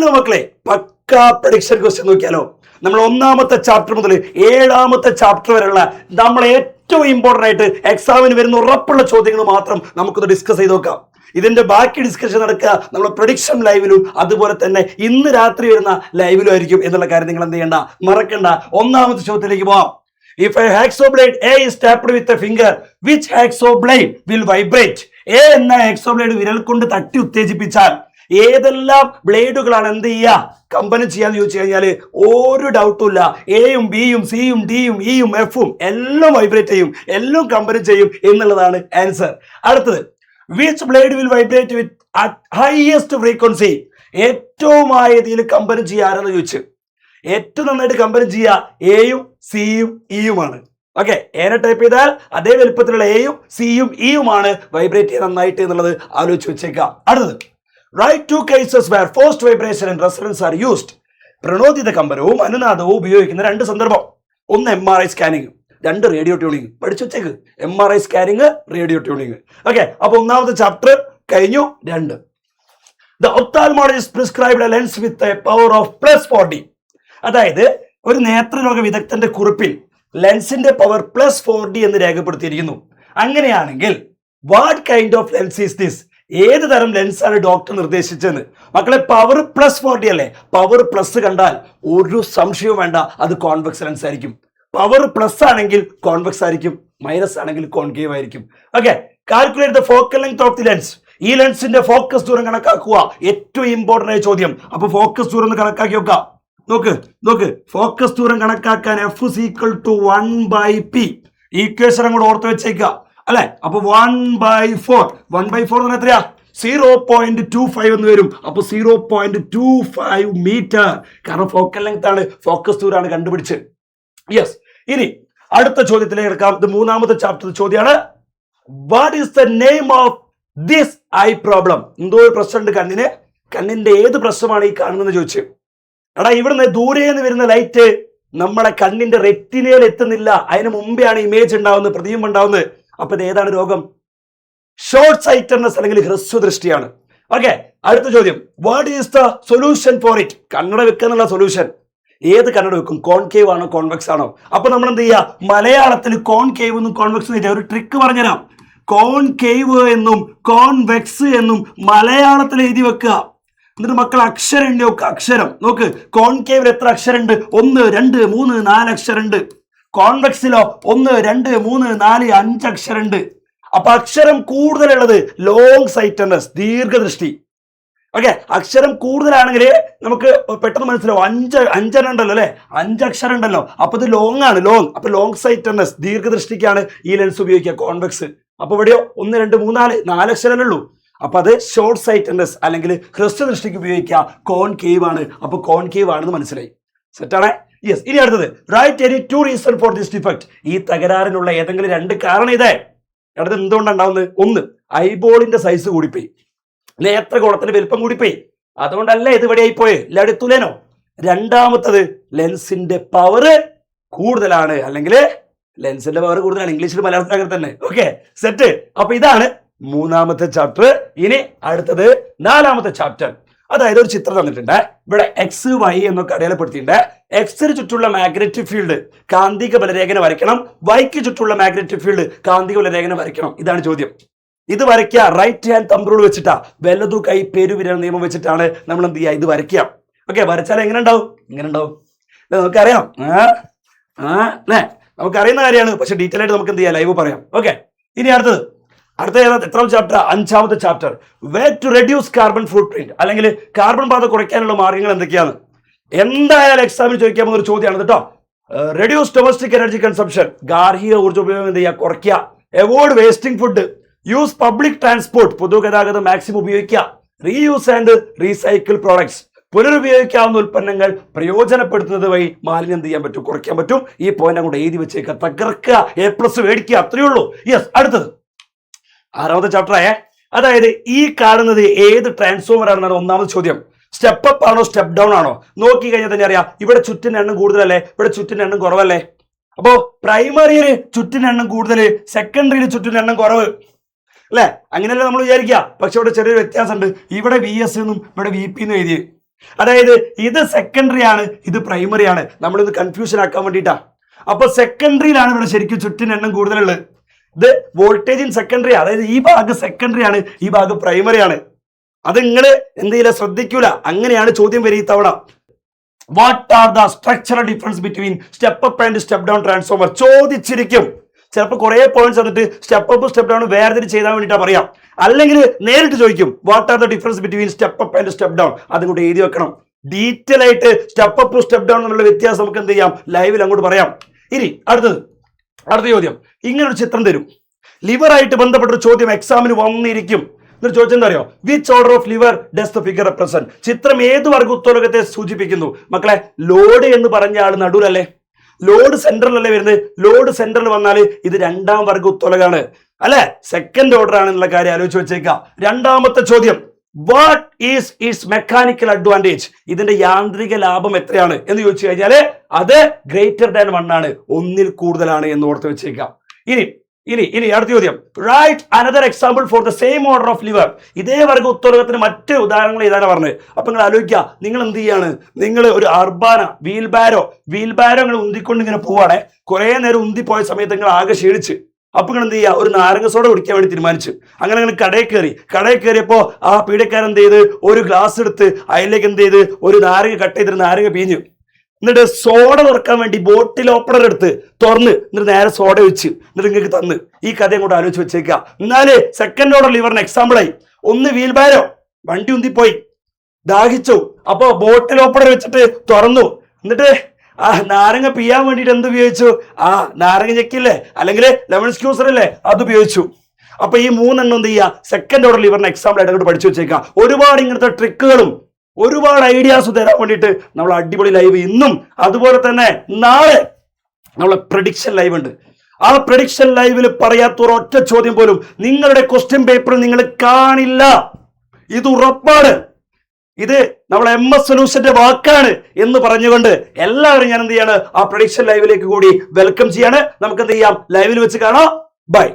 ഇന്ന് മക്കളെ പക്കാ പ്രഡിക്ഷൻ ക്വസ്റ്റ്യൻ നോക്കിയാലോ. നമ്മൾ ഒന്നാമത്തെ ചാപ്റ്റർ മുതൽ 7ാമത്തെ ചാപ്റ്റർ വരെയുള്ള നമ്മളെ ഏറ്റവും ഇമ്പോർട്ടൻ്റ് ആയിട്ട് എക്സാമിന് വരുന്ന ഉറപ്പുള്ള ചോദ്യങ്ങൾ മാത്രം നമുക്കൊന്ന് ഡിസ്കസ് ചെയ്ത് നോക്കാം. ഇതിന്റെ ബാക്കി ഡിസ്കഷൻ നടക്കുക നമ്മൾ പ്രഡിക്ഷൻ ലൈവിലും അതുപോലെ തന്നെ ഇന്ന് രാത്രി വരുന്ന ലൈവിലും ആയിരിക്കും എന്നുള്ള കാര്യം നിങ്ങൾ എന്ത് ചെയ്യണ്ട, മറക്കണ്ട. ഒന്നാമത്തെ ചോദ്യത്തിലേക്ക് പോവാം. If a hacksaw blade A is tapped with a finger, which hacksaw blade will vibrate? A എന്ന hacksaw blade വിരൽ കൊണ്ട് തട്ടി ഉത്തേജിപ്പിച്ചാൽ ഏതെല്ലാം ബ്ലേഡുകളാണ് എന്ത് ചെയ്യുക, കമ്പനി ചെയ്യാന്ന് ചോദിച്ചു കഴിഞ്ഞാൽ ഒരു ഡൗട്ടും ഇല്ല, എയും ബിയും സിയും ഡിയും ഇയും എഫും എല്ലാം വൈബ്രേറ്റ് ചെയ്യും, എല്ലാം കമ്പനി ചെയ്യും എന്നുള്ളതാണ് ആൻസർ. അടുത്തത്, which blade will vibrate with highest frequency? ഏറ്റവും ആയതിൽ കമ്പനി ചെയ്യാറെന്ന് ചോദിച്ചു. ഏറ്റവും നന്നായിട്ട് കമ്പനി ചെയ്യുക എയും സിയും ഇയുമാണ്. ഓക്കെ, ഏനെ ടൈപ്പ് ചെയ്താൽ അതേ വലുപ്പത്തിലുള്ള എയും സിയും ഇയുമാണ് വൈബ്രേറ്റ് ചെയ്യാൻ നന്നായിട്ട് എന്നുള്ളത് ആലോചിച്ച് വെച്ചേക്കാം. അടുത്തത്, write two cases where forced vibration and resonance are used. പ്രണോദിത കമ്പനവും അനുനാദവും ഉപയോഗിക്കുന്ന രണ്ട് സന്ദർഭം. ഒന്ന് MRI സ്കാനിങ്, രണ്ട് റേഡിയോ ട്യൂണിങ്. പഠിച്ചു വെച്ചേക്ക്, MRI scanning, radio tuning. Okay, അപ്പൊ ഒന്നാമത്തെ ചാപ്റ്റർ കഴിഞ്ഞു. 2, the ophthalmologist prescribed a lens with a power of +40. അതായത് ഒരു നേത്രരോഗ വിദഗ്ധന്റെ കുറിപ്പിൽ ലെൻസിന്റെ പവർ +40 എന്ന് രേഖപ്പെടുത്തിയിരിക്കുന്നു. അങ്ങനെയാണെങ്കിൽ what kind of lens is this? ഏത് തരം ലെൻസാണ് ഡോക്ടർ നിർദ്ദേശിച്ചതെന്ന്. മക്കളെ, പവർ +40 അല്ലേ? പവർ പ്ലസ് കണ്ടാൽ ഒരു സംശയവും വേണ്ട, അത് കോൺവെക്സ് ലെൻസ് ആയിരിക്കും. പവർ പ്ലസ് ആണെങ്കിൽ കോൺവെക്സ് ആയിരിക്കും, മൈനസ് ആണെങ്കിൽ കോൺകേവ് ആയിരിക്കും. Okay, calculate the focal length of the lens. ഈ ലെൻസിന്റെ ഫോക്കസ് ദൂരം കണക്കാക്കുക, ഏറ്റവും ഇമ്പോർട്ടന്റ് ആയ ചോദ്യം. അപ്പൊ ഫോക്കസ് ദൂരം ഒന്ന് കണക്കാക്കി വെക്കാം. നോക്ക്, ഫോക്കസ് ദൂരം കണക്കാക്കാൻ F = 1/p. ഈക്വേഷൻ കൂടെ ഓർത്ത് വെച്ചേക്കുക അല്ലെ. അപ്പൊ 1/4 എന്ന് പറഞ്ഞാൽ എത്രയാ? 0.25 എന്ന് വരും. അപ്പൊ 0.25 മീറ്റർ. കാരണം ഫോക്കൽ ലെങ്ത് ആണ്, ഫോക്കസ് ദൂരമാണ് കണ്ടുപിടിച്ച്. യെസ്, ഇനി അടുത്ത ചോദ്യത്തിലേക്ക് എടുക്കാം. ഇത് 3ാമത്തെ ചാപ്റ്റർ ചോദ്യമാണ്. What is the name of this I problem? എന്തോ ഒരു പ്രശ്നമുണ്ട് കണ്ണിന്. കണ്ണിന്റെ ഏത് പ്രശ്നമാണ് ഈ കാണുന്നതെന്ന് ചോദിച്ചു. എടാ, ഇവിടുന്ന് ദൂരേന്ന് വരുന്ന ലൈറ്റ് നമ്മളെ കണ്ണിന്റെ റെറ്റിനയിൽ എത്തുന്നില്ല, അതിന് മുമ്പെയാണ് ഇമേജ് ഉണ്ടാവുന്നത്, പ്രതിബിംബം ഉണ്ടാവുന്നത്. അപ്പൊ ഇത് ഏതാണ് രോഗം? ഷോർട്ട് സൈറ്റഡ്നെസ് അല്ലെങ്കിൽ ഹ്രസ്വദൃഷ്ടിയാണ്. ഓക്കെ, അടുത്ത ചോദ്യം, what is the solution for it? കണ്ണട വെക്കാന്നുള്ള സൊല്യൂഷൻ. ഏത് കണ്ണട വെക്കും? കോൺകേവ് ആണോ കോൺവെക്സ് ആണോ? അപ്പൊ നമ്മൾ എന്ത് ചെയ്യുക, മലയാളത്തിൽ കോൺകേവ് എന്നും കോൺവെക്സ് എന്നും ഒരു ട്രിക്ക് പറഞ്ഞുതരാം. കോൺകേവ് എന്നും കോൺവെക്സ് എന്നും മലയാളത്തിൽ എഴുതി വെക്കുക. എന്നിട്ട് മക്കൾ അക്ഷരം എണ്ണി നോക്കുക. അക്ഷരം നോക്ക്, കോൺകേവിൽ എത്ര അക്ഷരമുണ്ട്? 1, 2, 3, 4 അക്ഷരമുണ്ട്. കോൺവെക്സിലോ 1, 2, 3, 4, 5 അക്ഷരമുണ്ട്. അപ്പൊ അക്ഷരം കൂടുതലുള്ളത് ലോങ് സൈറ്റഡ്നെസ്, ദീർഘദൃഷ്ടി. ഓക്കെ, അക്ഷരം കൂടുതലാണെങ്കിൽ നമുക്ക് പെട്ടെന്ന് മനസ്സിലാവും. 5 ഉണ്ടല്ലോ അല്ലെ, 5 അക്ഷരം ഉണ്ടല്ലോ. അപ്പൊ ഇത് ലോങ് ആണ്, ലോങ്. അപ്പൊ ലോങ് സൈറ്റഡ്നെസ്, ദീർഘദൃഷ്ടിക്കാണ് ഈ ലെൻസ് ഉപയോഗിക്കുക, കോൺവെക്സ്. അപ്പൊ ഇവിടെയോ 1, 2, 3, 4 അക്ഷരമല്ലേ ഉള്ളൂ. അപ്പൊ അത് ഷോർട്ട് സൈറ്റഡ്നെസ് അല്ലെങ്കിൽ ഹ്രസ്വദൃഷ്ടിക്ക് ഉപയോഗിക്കുക, കോൺകേവ് ആണ്. അപ്പൊ കോൺകേവ് ആണെന്ന് മനസ്സിലായി. സെറ്റാണേ? യെസ്. ഇനി അടുത്തത്, right any 2 reason for this defect. ഈ തകരാറിനുള്ള ഏതെങ്കിലും 2 കാരണം ഇതേ. അടുത്ത് എന്തുകൊണ്ടാണ് ഉണ്ടാവുന്നത്? 1, ഐബോളിന്റെ സൈസ് കൂടിപ്പോയി, നേത്രഗോളത്തിന്റെ വലുപ്പം കൂടിപ്പോയി, അതുകൊണ്ടല്ല ഇത് ഇവിടെ ആയിപ്പോയി, ലടുത്തുലേനോ. 2ാമത്തത്, ലെൻസിന്റെ പവർ കൂടുതലാണ്, അല്ലെങ്കിൽ ലെൻസിന്റെ പവർ കൂടുതലാണ്. ഇംഗ്ലീഷിൽ മലയാളത്തിൽ അങ്ങനെ തന്നെ. Okay, set. അപ്പൊ ഇതാണ് 3ാമത്തെ ചാപ്റ്റർ. ഇനി അടുത്തത് 4ാമത്തെ ചാപ്റ്റർ. അതായത് ഒരു ചിത്രം തന്നിട്ടുണ്ട്. ഇവിടെ XY എന്നൊക്കെ അടയാളപ്പെടുത്തിയിട്ടുണ്ട്. എക്സിന് ചുറ്റുള്ള മാഗ്നറ്റിക് ഫീൽഡ് കാന്തിക ബലരേഖനെ വരയ്ക്കണം, വൈക്ക് ചുറ്റുള്ള മാഗ്നറ്റിക് ഫീൽഡ് കാന്തിക ബലരേഖനെ വരയ്ക്കണം. ഇതാണ് ചോദ്യം. ഇത് വരയ്ക്കുക റൈറ്റ് ഹാൻഡ് തമ്പ് റൂൾ വെച്ചിട്ടാ, വലതു കൈ പെരുവിരൽ നിയമം വെച്ചിട്ടാണ് നമ്മൾ എന്ത് ചെയ്യുക, ഇത് വരയ്ക്കുക. ഓക്കെ, വരച്ചാൽ എങ്ങനെ ഉണ്ടാവും? ഇങ്ങനെ ഉണ്ടാവും. നമുക്കറിയാം അല്ലേ, നമുക്കറിയുന്ന കാര്യമാണ്. പക്ഷെ ഡീറ്റെയിൽ ആയിട്ട് നമുക്ക് എന്ത് ചെയ്യാം, ലൈവ് പറയാം. ഓക്കെ, ഇനി അടുത്ത എത്രാമത്തെ ചാപ്റ്റർ? 5ാമത്തെ chapter, way to reduce carbon footprint, അല്ലെങ്കിൽ കാർബൺ ബാധ കുറയ്ക്കാനുള്ള മാർഗങ്ങൾ എന്തൊക്കെയാണ്? എന്തായാലും എക്സാമിന് ചോദിക്കാൻ പോകുന്ന ഒരു ചോദ്യമാണ് കേട്ടോ. റെഡ്യൂസ് ഡൊമസ്റ്റിക് എനർജി കൺസംഷൻ, ഗാർഹിക ഊർജ്ജ ഉപയോഗം എന്ത് ചെയ്യുക, കുറയ്ക്കുക. Avoid wasting food, use public transport, പൊതുഗതാഗതം മാക്സിമം ഉപയോഗിക്കുക. റീയൂസ് ആൻഡ് റീസൈക്കിൾ പ്രോഡക്ട്സ്, പുനരുപയോഗിക്കാവുന്ന ഉൽപ്പന്നങ്ങൾ പ്രയോജനപ്പെടുത്തുന്നത് വഴി മാലിന്യം എന്ത് ചെയ്യാൻ പറ്റും, കുറയ്ക്കാൻ പറ്റും. ഈ പോയിന്റ് അങ്ങോട്ട് എഴുതി വെച്ചേക്കുക, തകർക്കുക, A+ മേടിക്കുക, അത്രയേ ഉള്ളൂ. യെസ്. അടുത്തത് 6ാമത്തെ ചാപ്റ്റർ ആയേ. അതായത് ഈ കാണുന്നത് ഏത് ട്രാൻസ്ഫോമർ ആണെന്നാണ് 1ാമത്തെ ചോദ്യം. സ്റ്റെപ്പ് അപ്പ് ആണോ സ്റ്റെപ്പ് ഡൗൺ ആണോ? നോക്കി കഴിഞ്ഞാൽ തന്നെ അറിയാം. ഇവിടെ ചുറ്റിന് എണ്ണം കൂടുതലല്ലേ, ഇവിടെ ചുറ്റിന് എണ്ണം കുറവല്ലേ. അപ്പോ പ്രൈമറിയിൽ ചുറ്റിന് എണ്ണം കൂടുതൽ, സെക്കൻഡറിയിൽ ചുറ്റിന് എണ്ണം കുറവ് അല്ലെ? അങ്ങനെയല്ലേ നമ്മൾ വിചാരിക്കുക. പക്ഷെ ഇവിടെ ചെറിയൊരു വ്യത്യാസമുണ്ട്. ഇവിടെ VS എന്നും ഇവിടെ VP എന്നും എഴുതി. അതായത് ഇത് സെക്കൻഡറി ആണ്, ഇത് പ്രൈമറി ആണ്. നമ്മളിത് കൺഫ്യൂഷൻ ആക്കാൻ വേണ്ടിയിട്ടാ. അപ്പൊ സെക്കൻഡറിയിലാണ് ഇവിടെ ശരിക്കും ചുറ്റിന് എണ്ണം കൂടുതലുള്ളത്. ഇത് വോൾട്ടേജ് ഇൻ സെക്കൻഡറി, അതായത് ഈ ഭാഗം സെക്കൻഡറി ആണ്, ഈ ഭാഗം പ്രൈമറി ആണ്. അത് നിങ്ങൾ എന്ത് ചെയ്യില്ല, ശ്രദ്ധിക്കൂല. അങ്ങനെയാണ് ചോദ്യം വരും ഈ തവണ. What are the structural difference between step up and step down transformer ചോദിച്ചിരിക്കും. ചിലപ്പോൾ കുറെ പോയിന്റ്സ് വന്നിട്ട് സ്റ്റെപ്പ് അപ്പ് സ്റ്റെപ്പ് ഡൗൺ വേർതിരിച്ച് ചെയ്താൻ വേണ്ടിയിട്ടാണ് പറയാം. അല്ലെങ്കിൽ നേരിട്ട് ചോദിക്കും what are the difference between step up and step down. അതുകൊണ്ട് എഴുതി വെക്കണം. ഡീറ്റെയിൽ ആയിട്ട് സ്റ്റെപ്പ് അപ്പ് സ്റ്റെപ്പ് ഡൗൺ എന്നുള്ള വ്യത്യാസം നമുക്ക് എന്ത് ചെയ്യാം, ലൈവിൽ അങ്ങോട്ട് പറയാം. ഇനി അടുത്ത ചോദ്യം. ഇങ്ങനെ ഒരു ചിത്രം തരും, ലിവർ ആയിട്ട് ബന്ധപ്പെട്ടൊരു ചോദ്യം എക്സാമിന് വന്നിരിക്കും. എന്നൊരു ചോദിച്ചാൽ എന്താ അറിയോ, which order of liver does the figure represent? ചിത്രം ഏത് വർഗ ഉത്തോലകത്തെ സൂചിപ്പിക്കുന്നു? മക്കളെ, ലോഡ് എന്ന് പറഞ്ഞ ആൾ നടുവിലല്ലേ, ലോഡ് സെന്ററിലല്ലേ വരുന്നത്. ലോഡ് സെന്ററിൽ വന്നാൽ ഇത് രണ്ടാം വർഗ ഉത്തോലകാണ് അല്ലെ, സെക്കൻഡ് ഓർഡർ ആണെന്നുള്ള കാര്യം ആലോചിച്ച് വെച്ചേക്കാം. രണ്ടാമത്തെ ചോദ്യം, what is it's mechanical advantage? ഇതിന്റെ യാന്ത്രിക ലാഭം എത്രയാണ് എന്ന് ചോദിച്ചു കഴിഞ്ഞാല് അത് ഗ്രേറ്റർ ദാൻ 1 ആണ്, ഒന്നിൽ കൂടുതലാണ് എന്ന് ഓർത്ത് വെച്ചേക്കാം. ഇനി അടുത്ത ചോദ്യം, right another example for the same order of lever. ഇതേ വർഗ ഉത്തോലകത്തിന് മറ്റ് ഉദാഹരണങ്ങൾ ഇതാണ് പറഞ്ഞത്. അപ്പൊ നിങ്ങൾ ആലോചിക്കുക, നിങ്ങൾ എന്ത് ചെയ്യാണ്, നിങ്ങൾ ഒരു അർബാന വീൽബാരോ നിങ്ങൾ ഉന്തിക്കൊണ്ട് ഇങ്ങനെ പോവാണെ, കുറെ നേരം ഉന്തിപ്പോയ സമയത്ത് നിങ്ങൾ ആകെ ക്ഷീണിച്ച്. അപ്പൊ നിങ്ങൾ എന്ത് ചെയ്യുക, ഒരു നാരങ്ങ സോഡ കുടിക്കാൻ വേണ്ടി തീരുമാനിച്ചു. അങ്ങനെ നിങ്ങൾ കടയിൽ കയറിയപ്പോ ആ പീഡക്കാരൻ എന്ത് ചെയ്ത്, ഒരു ഗ്ലാസ് എടുത്ത് അതിലേക്ക് എന്ത് ചെയ്ത്, ഒരു നാരങ്ങ കട്ട് ചെയ്തിട്ട് നാരങ്ങ പിഴിഞ്ഞു. എന്നിട്ട് സോഡ തുറക്കാൻ വേണ്ടി ബോട്ടിൽ ഓപ്പണർ എടുത്ത് തുറന്ന് എന്നിട്ട് നേരെ സോഡ വെച്ച് എന്നിട്ട് നിങ്ങൾക്ക് തന്ന്. ഈ കഥയും കൂടെ ആലോചിച്ച് വെച്ചേക്കുക. എന്നാല് സെക്കൻഡ് ഓർഡർ ലിവറിന് എക്സാമ്പിൾ ആയി. ഒന്ന് വീൽബാരോ, വണ്ടി ഉന്തിപ്പോയി, ദാഹിച്ചു, അപ്പൊ ബോട്ടിൽ ഓപ്പണർ വെച്ചിട്ട് തുറന്നു. എന്നിട്ട് ആ നാരങ്ങ പിയാൻ വേണ്ടിയിട്ട് എന്ത് ഉപയോഗിച്ചു, ആ നാരങ്ങ ചെക്കില്ലേ, അല്ലെങ്കിൽ ലെമൺ സ്ക്യൂസർ ഇല്ലേ, അത് ഉപയോഗിച്ചു. അപ്പൊ ഈ 3 എന്ത് ചെയ്യുക, സെക്കൻഡ് ഓർഡർ ലിവറിന് എക്സാമ്പിൾ ആയിട്ട് അങ്ങോട്ട് പഠിച്ചു വെച്ചേക്കാം. ഒരുപാട് ഇങ്ങനത്തെ ട്രിക്കുകളും ഒരുപാട് ഐഡിയാസ് തരാൻ വേണ്ടിയിട്ട് നമ്മൾ അടിപൊളി ലൈവ് ഇന്നും അതുപോലെ തന്നെ നാളെ നമ്മളെ പ്രഡിക്ഷൻ ലൈവ് ഉണ്ട്. ആ പ്രഡിക്ഷൻ ലൈവിൽ പറയാത്ത ഒരൊറ്റ ചോദ്യം പോലും നിങ്ങളുടെ ക്വസ്റ്റ്യൻ പേപ്പറിൽ നിങ്ങൾ കാണില്ല. ഇത് ഉറപ്പാണ്. ഇത് നമ്മളെ MS സൊല്യൂഷന്റെ വാക്കാണ് എന്ന് പറഞ്ഞുകൊണ്ട് എല്ലാവരും ഞാൻ എന്ത് ചെയ്യാണ്, ആ പ്രഡിക്ഷൻ ലൈവിലേക്ക് കൂടി വെൽക്കം ചെയ്യാണ്. നമുക്ക് എന്ത് ചെയ്യാം, ലൈവിൽ വെച്ച് കാണാം. ബൈ.